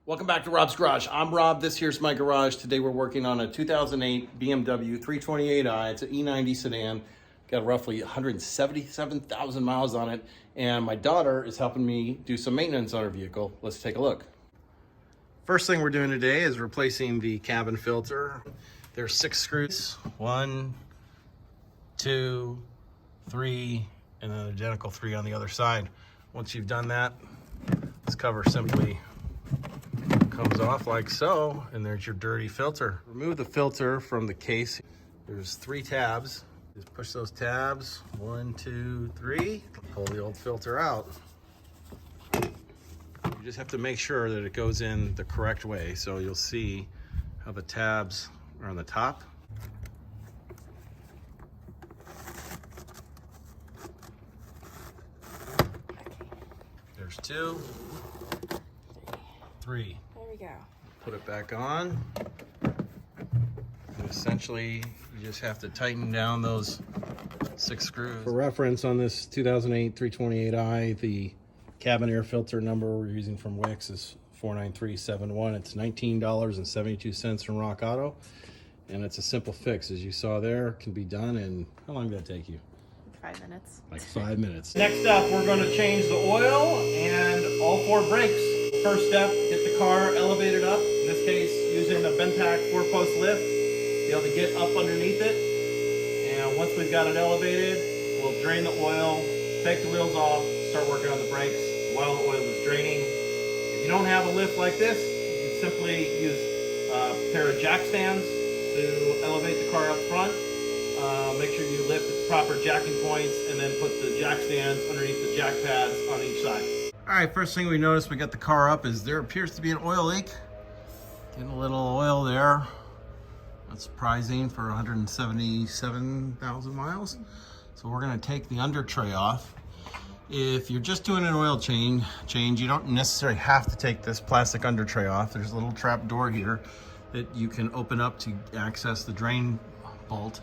Welcome back to Robb's Garage. I'm Robb. This here's my garage. Today we're working on a 2008 BMW 328i. It's an E90 sedan. Got roughly 177,000 miles on it. And my daughter is helping me do some maintenance on her vehicle. Let's take a look. First thing we're doing today is replacing the cabin filter. There's 6 screws. 1, 2, 3, and an identical 3 on the other side. Once you've done that, this cover simply comes off like so, and there's your dirty filter. Remove the filter from the case. There's 3 tabs. Just push those tabs. 1, 2, 3. Pull the old filter out. You just have to make sure that it goes in the correct way. So you'll see how the tabs are on the top. There's 2, 3. There we go. Put it back on. And essentially, you just have to tighten down those 6 screws. For reference, on this 2008 328i, the cabin air filter number we're using from Wix is 49371. It's $19.72 from Rock Auto. And it's a simple fix, as you saw there. Can be done in, how long did that take you? 5 minutes. Like 5 minutes. Next up, we're going to change the oil and all 4 brakes. First step, get the car elevated up. In this case, using a Benpack 4-post lift, be able to get up underneath it. And once we've got it elevated, we'll drain the oil, take the wheels off, start working on the brakes while the oil is draining. If you don't have a lift like this, you can simply use a pair of jack stands to elevate the car up front. Make sure you lift at the proper jacking points and then put the jack stands underneath the jack pads on each side. All right, first thing we noticed we got the car up is there appears to be an oil leak. Getting a little oil there. That's surprising for 177,000 miles. So we're gonna take the under tray off. If you're just doing an oil change, you don't necessarily have to take this plastic under tray off. There's a little trap door here that you can open up to access the drain bolt.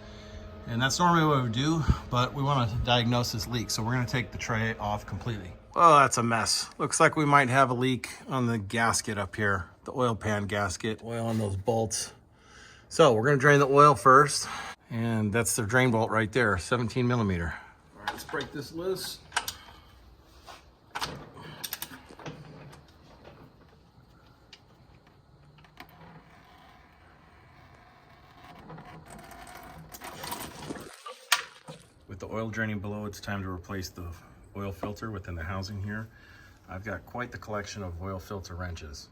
And that's normally what we would do, but we want to diagnose this leak, so we're going to take the tray off completely. Oh, that's a mess. Looks like we might have a leak on the gasket up here, the oil pan gasket, oil on those bolts. So we're going to drain the oil first, and that's the drain bolt right there, 17 millimeter. All right, let's break this loose. With the oil draining below, it's time to replace the oil filter within the housing here. I've got quite the collection of oil filter wrenches.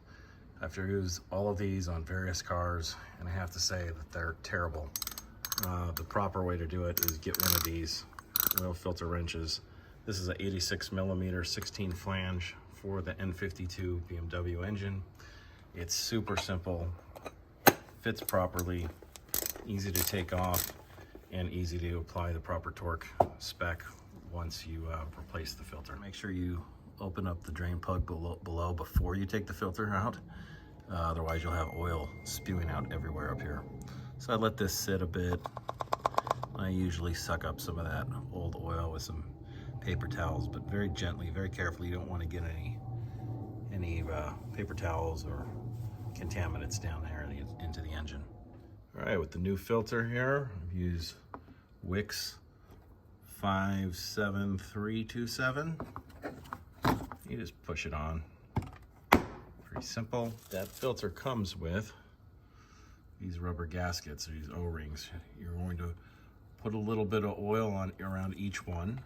I've used all of these on various cars, and I have to say that they're terrible. The proper way to do it is get one of these oil filter wrenches. This is an 86 millimeter 16 flange for the N92 BMW engine. It's super simple, fits properly, easy to take off, and easy to apply the proper torque spec once you replace the filter. Make sure you open up the drain plug below before you take the filter out. Otherwise you'll have oil spewing out everywhere up here. So I let this sit a bit. I usually suck up some of that old oil with some paper towels, but very gently, very carefully. You don't want to get any paper towels or contaminants down there into the engine. All right, with the new filter here, I've used Wix 57327. You just push it on. Pretty simple. That filter comes with these rubber gaskets, these O-rings. You're going to put a little bit of oil on around each one,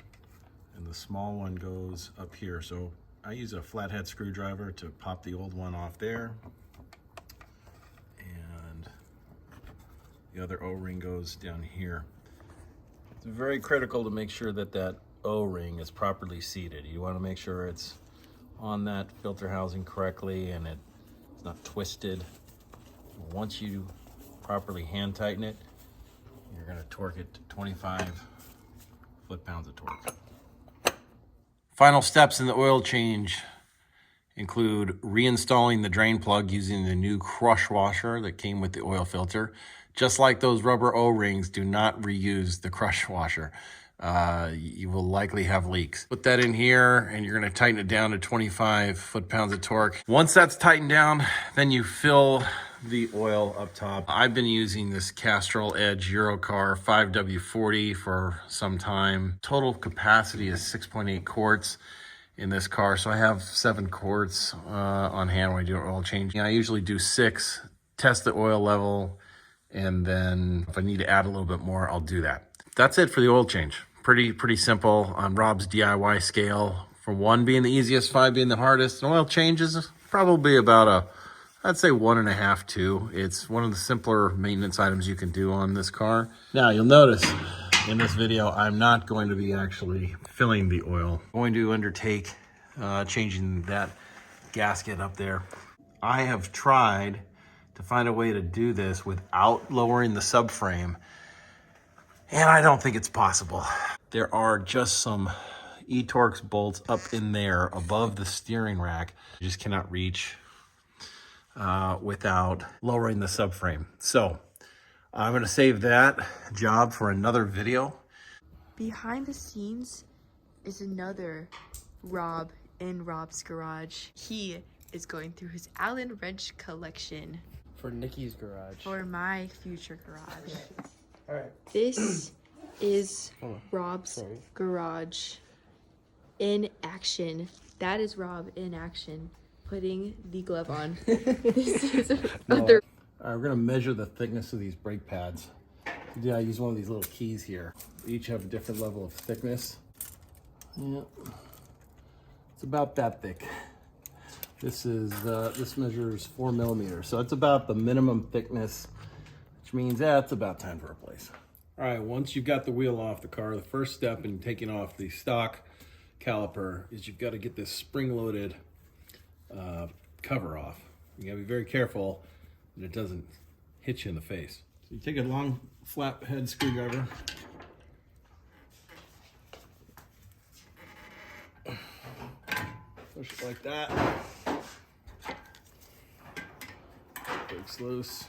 and the small one goes up here. So I use a flathead screwdriver to pop the old one off there. The other O-ring goes down here. It's very critical to make sure that that O-ring is properly seated. You want to make sure it's on that filter housing correctly and it's not twisted. Once you properly hand tighten it, you're going to torque it to 25 foot-pounds of torque. Final steps in the oil change include reinstalling the drain plug using the new crush washer that came with the oil filter. Just like those rubber O-rings, do not reuse the crush washer. you will likely have leaks. Put that in here and you're gonna tighten it down to 25 foot-pounds of torque. Once that's tightened down, then you fill the oil up top. I've been using this Castrol Edge Eurocar 5W40 for some time. Total capacity is 6.8 quarts in this car. So I have 7 quarts on hand when I do an oil change. I usually do 6, test the oil level, and then if I need to add a little bit more, I'll do that. That's it for the oil change. Pretty simple on Robb's DIY scale. From 1 being the easiest, 5 being the hardest. An oil change is probably about I'd say 1.5, 2. It's one of the simpler maintenance items you can do on this car. Now you'll notice in this video, I'm not going to be actually filling the oil. I'm going to undertake changing that gasket up there. I have tried to find a way to do this without lowering the subframe, and I don't think it's possible. There are just some E-Torx bolts up in there above the steering rack. You just cannot reach without lowering the subframe. So I'm gonna save that job for another video. Behind the scenes is another Robb in Robb's garage. He is going through his Allen wrench collection. For Nikki's garage. For my future garage. All right. This is Robb's garage in action. That is Robb in action, putting the glove on. This is another. All right, we're gonna measure the thickness of these brake pads. Yeah, I use one of these little keys here. Each have a different level of thickness. Yeah, it's about that thick. This measures 4 millimeters, so it's about the minimum thickness, which means it's about time to replace. All right, once you've got the wheel off the car, the first step in taking off the stock caliper is you've got to get this spring-loaded cover off. You gotta be very careful that it doesn't hit you in the face. So you take a long flat head screwdriver. Push it like that. Breaks loose.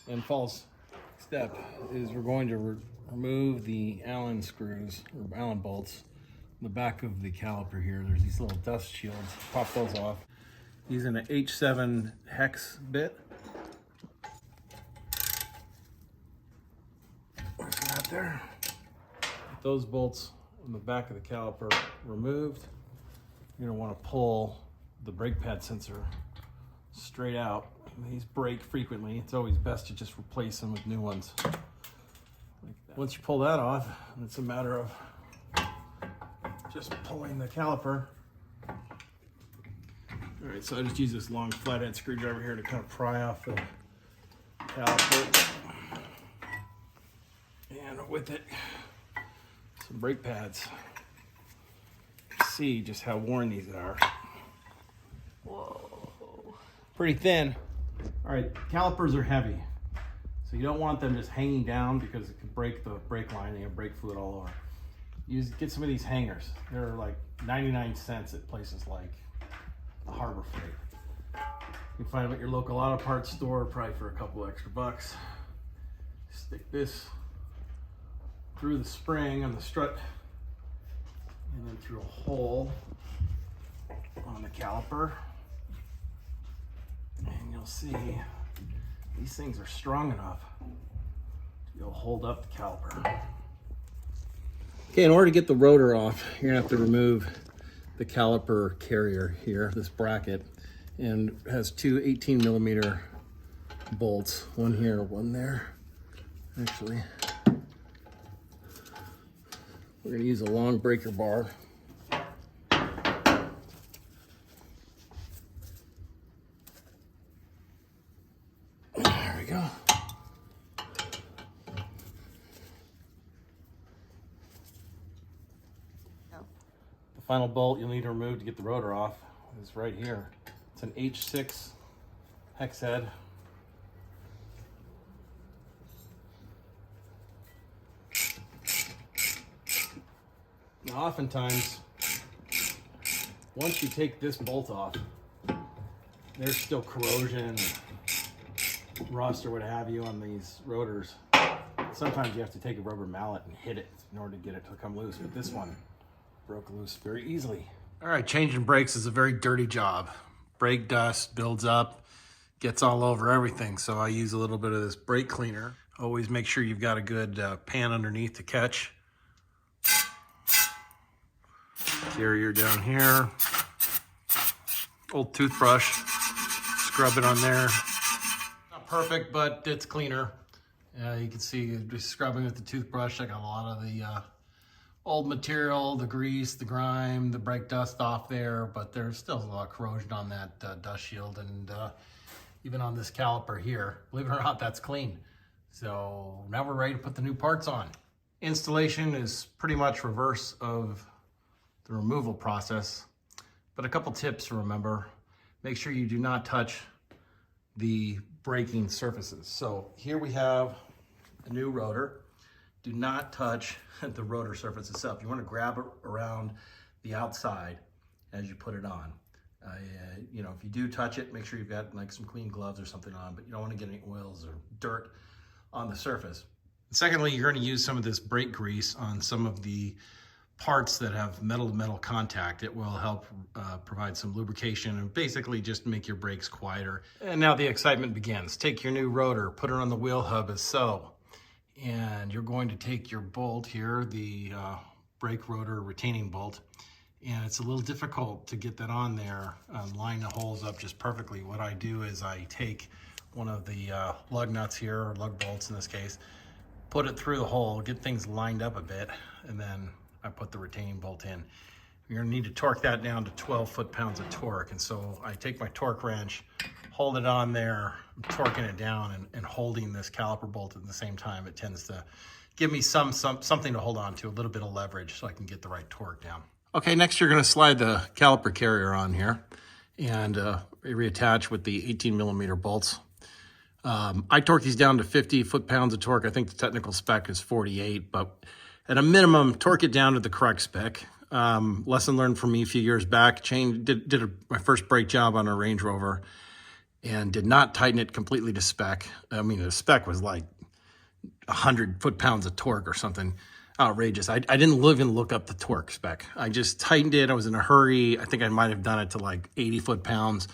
And false step is we're going to remove the Allen screws or Allen bolts in the back of the caliper here. There's these little dust shields. Pop those off. Using an H7 hex bit. There's that there. With those bolts on the back of the caliper removed, you're gonna want to pull the brake pad sensor straight out. These break frequently. It's always best to just replace them with new ones. Like that. Once you pull that off, it's a matter of just pulling the caliper. All right, so I just use this long flathead screwdriver here to kind of pry off the caliper. And with it, some brake pads. See just how worn these are. Whoa. Pretty thin. All right, calipers are heavy, so you don't want them just hanging down because it could break the brake line and you have brake fluid all over. Get some of these hangers. They're like 99 cents at places like the Harbor Freight. You can find them at your local auto parts store, probably for a couple extra bucks. Stick this through the spring on the strut and then through a hole on the caliper. And you'll see these things are strong enough to go hold up the caliper. Okay, in order to get the rotor off, you're gonna have to remove the caliper carrier here, this bracket, and it has 2 18 millimeter bolts, one here, one there. Actually, we're gonna use a long breaker bar. There we go. The final bolt you'll need to remove to get the rotor off is right here. It's an H6 hex head. Now, oftentimes, once you take this bolt off, there's still corrosion, rust, or what have you on these rotors. Sometimes you have to take a rubber mallet and hit it in order to get it to come loose, but this one broke loose very easily. All right, changing brakes is a very dirty job. Brake dust builds up, gets all over everything, so I use a little bit of this brake cleaner. Always make sure you've got a good pan underneath to catch. Carrier down here. Old toothbrush, scrub it on there. Not perfect, but it's cleaner. You can see just scrubbing with the toothbrush, I got a lot of the old material, the grease, the grime, the brake dust off there, but there's still a lot of corrosion on that dust shield, and even on this caliper here. Believe it or not, that's clean. So now we're ready to put the new parts on. Installation is pretty much reverse of the removal process, but a couple tips to remember. Make sure you do not touch the braking surfaces. So here we have a new rotor. Do not touch the rotor surface itself. You want to grab it around the outside as you put it on. You know, if you do touch it, make sure you've got like some clean gloves or something on, but you don't want to get any oils or dirt on the surface. Secondly, you're going to use some of this brake grease on some of the parts that have metal-to-metal contact. It will help provide some lubrication and basically just make your brakes quieter. And now the excitement begins. Take your new rotor, put it on the wheel hub as so. And you're going to take your bolt here, the brake rotor retaining bolt, and it's a little difficult to get that on there, line the holes up just perfectly. What I do is I take one of the lug nuts here, or lug bolts in this case, put it through the hole, get things lined up a bit, and then I put the retaining bolt in. You're gonna need to torque that down to 12 foot-pounds of torque. And so I take my torque wrench, hold it on there, I'm torquing it down and holding this caliper bolt at the same time. It tends to give me something to hold on to, a little bit of leverage so I can get the right torque down. Okay, next you're gonna slide the caliper carrier on here and reattach with the 18mm bolts. I torque these down to 50 foot-pounds of torque. I think the technical spec is 48, but at a minimum, torque it down to the correct spec. Lesson learned from me a few years back. Did my first brake job on a Range Rover and did not tighten it completely to spec. I mean, the spec was like 100 foot-pounds of torque or something outrageous. I didn't even look up the torque spec. I just tightened it. I was in a hurry. I think I might have done it to like 80 foot-pounds.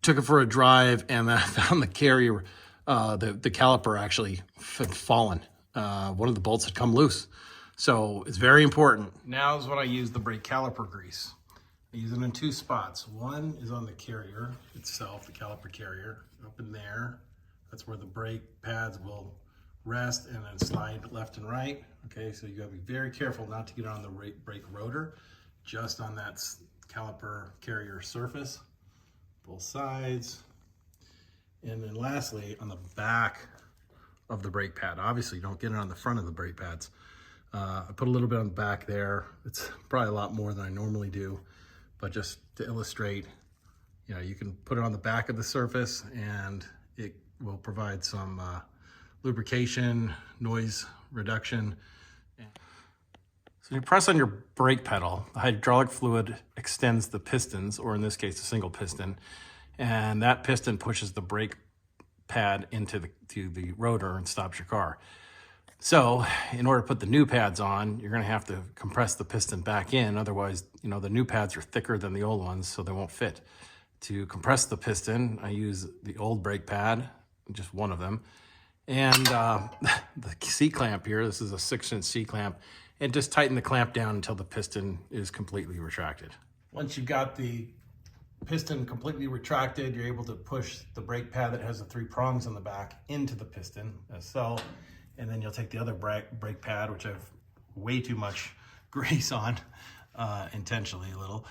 Took it for a drive, and I found the carrier, the caliper actually had fallen. One of the bolts had come loose. So it's very important. Now is when I use the brake caliper grease. I use it in two spots. One is on the carrier itself, the caliper carrier, up in there. That's where the brake pads will rest and then slide left and right. Okay, so you gotta be very careful not to get on the brake rotor, just on that caliper carrier surface, both sides. And then lastly, on the back of the brake pad. Obviously, don't get it on the front of the brake pads. I put a little bit on the back there. It's probably a lot more than I normally do, but just to illustrate, you know, you can put it on the back of the surface and it will provide some lubrication, noise reduction. So you press on your brake pedal, the hydraulic fluid extends the pistons, or in this case, a single piston, and that piston pushes the brake pad into the rotor and stops your car. So in order to put the new pads on, you're going to have to compress the piston back in. Otherwise, you know, the new pads are thicker than the old ones, so they won't fit. To compress the piston, I use the old brake pad, just one of them, and the C-clamp here. This is a 6-inch C-clamp, and just tighten the clamp down until the piston is completely retracted. Once you've got the piston completely retracted, you're able to push the brake pad that has the 3 prongs on the back into the piston as so, and then you'll take the other brake pad, which I've way too much grease on, intentionally a little.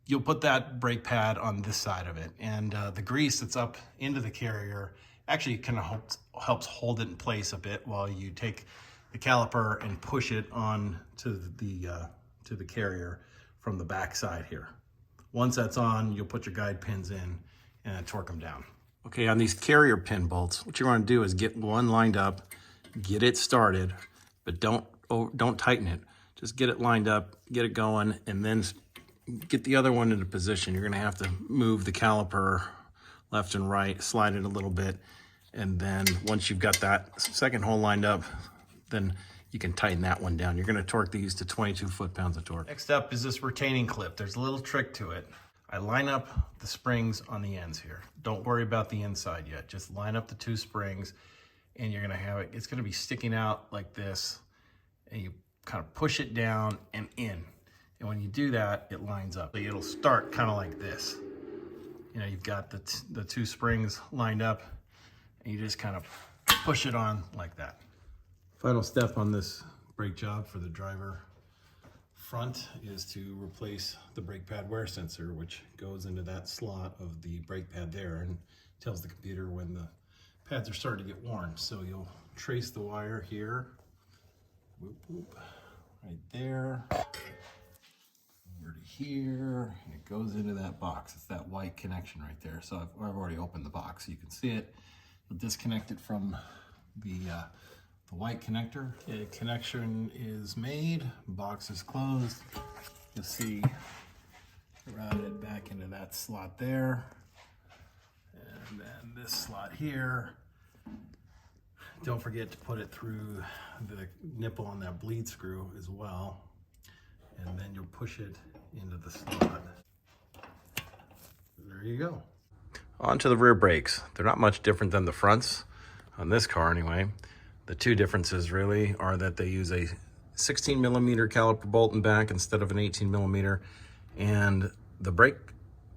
You'll put that brake pad on this side of it, and the grease that's up into the carrier actually kind of helps hold it in place a bit while you take the caliper and push it on to the carrier from the back side here. Once that's on, you'll put your guide pins in and torque them down. Okay, on these carrier pin bolts, what you want to do is get one lined up, get it started, but don't tighten it. Just get it lined up, get it going, and then get the other one into position. You're going to have to move the caliper left and right, slide it a little bit, And then once you've got that second hole lined up, then you can tighten that one down. You're gonna torque these to 22 foot-pounds of torque. Next up is this retaining clip. There's a little trick to it. I line up the springs on the ends here. Don't worry about the inside yet. Just line up the 2 springs and you're gonna have it, it's gonna be sticking out like this, and you kind of push it down and in. And when you do that, it lines up. It'll start kind of like this. You know, you've got the 2 springs lined up, and you just kind of push it on like that. Final step on this brake job for the driver front is to replace the brake pad wear sensor, which goes into that slot of the brake pad there and tells the computer when the pads are starting to get worn. So you'll trace the wire here, whoop, whoop, right there, over to here, and it goes into that box. It's that white connection right there. So I've already opened the box, so you can see it. You'll disconnect it from the white connector. Okay, connection is made, box is closed. You'll see routed back into that slot there. And then this slot here. Don't forget to put it through the nipple on that bleed screw as well. And then you'll push it into the slot. There you go. On to the rear brakes. They're not much different than the fronts on this car anyway. The 2 differences really are that they use a 16 millimeter caliper bolt and back instead of an 18 millimeter, and the brake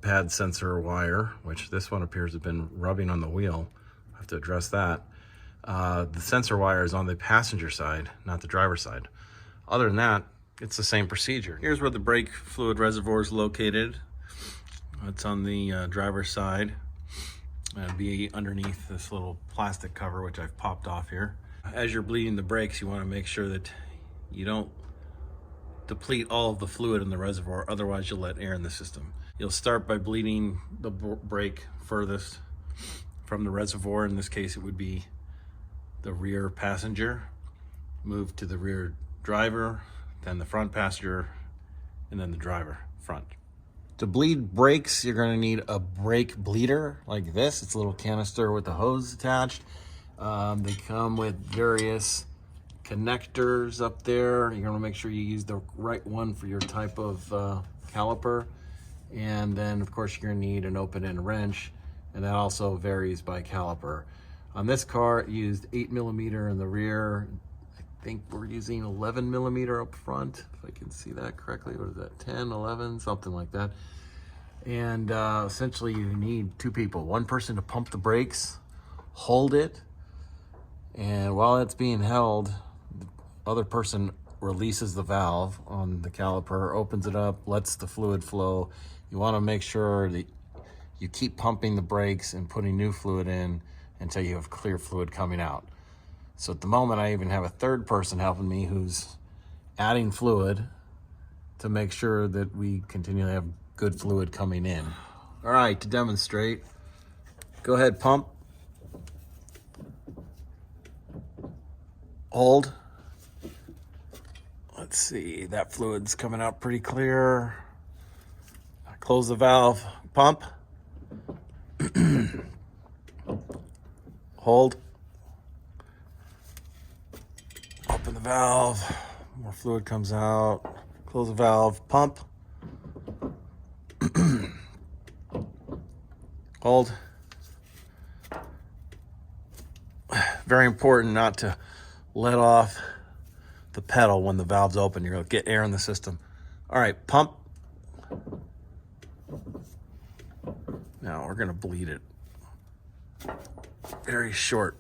pad sensor wire, which this one appears to have been rubbing on the wheel. I have to address that. The sensor wire is on the passenger side, not the driver's side. Other than that, it's the same procedure. Here's where the brake fluid reservoir is located. It's on the driver's side. It'll be underneath this little plastic cover, which I've popped off here. As you're bleeding the brakes, you want to make sure that you don't deplete all of the fluid in the reservoir, otherwise you'll let air in the system. You'll start by bleeding the brake furthest from the reservoir. In this case, it would be the rear passenger. Move to the rear driver, then the front passenger, and then the driver front. To bleed brakes, you're going to need a brake bleeder like this. It's a little canister with a hose attached. They come with various connectors up there. You're going to make sure you use the right one for your type of caliper. And then, of course, you're going to need an open-end wrench, and that also varies by caliper. On this car, it used 8 millimeter in the rear. I think we're using 11 millimeter up front, if I can see that correctly. What is that, 10, 11, something like that. And essentially you need 2 people. One person to pump the brakes, hold it, and while it's being held, the other person releases the valve on the caliper, opens it up, lets the fluid flow. You want to make sure that you keep pumping the brakes and putting new fluid in until you have clear fluid coming out. So at the moment, I even have a 3rd person helping me who's adding fluid to make sure that we continually have good fluid coming in. All right, to demonstrate, go ahead, pump. Hold. Let's see, that fluid's coming out pretty clear. Close the valve, pump. Hold. Open the valve, more fluid comes out. Close the valve, pump. Hold. Very important not to let off the pedal when the valve's open. You're gonna get air in the system. All right, pump. Now we're gonna bleed it. Very short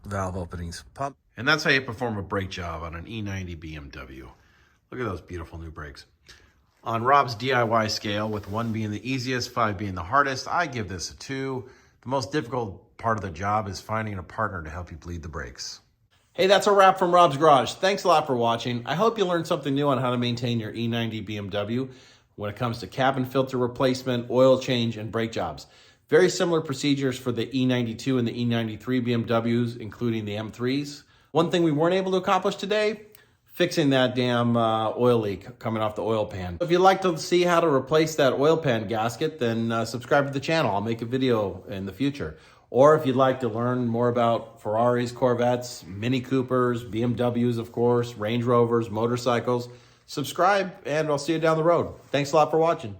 valve openings. Pump. And that's how you perform a brake job on an E90 BMW. Look at those beautiful new brakes. On Robb's DIY scale, with 1 being the easiest, 5 being the hardest, I give this a 2. The most difficult part of the job is finding a partner to help you bleed the brakes. Hey, that's a wrap from Robb's Garage. Thanks a lot for watching. I hope you learned something new on how to maintain your E90 BMW when it comes to cabin filter replacement, oil change, and brake jobs. Very similar procedures for the E92 and the E93 BMWs, including the M3s. One thing we weren't able to accomplish today, fixing that damn oil leak coming off the oil pan. If you'd like to see how to replace that oil pan gasket, then subscribe to the channel. I'll make a video in the future. Or if you'd like to learn more about Ferraris, Corvettes, Mini Coopers, BMWs, of course, Range Rovers, motorcycles, subscribe, and I'll see you down the road. Thanks a lot for watching.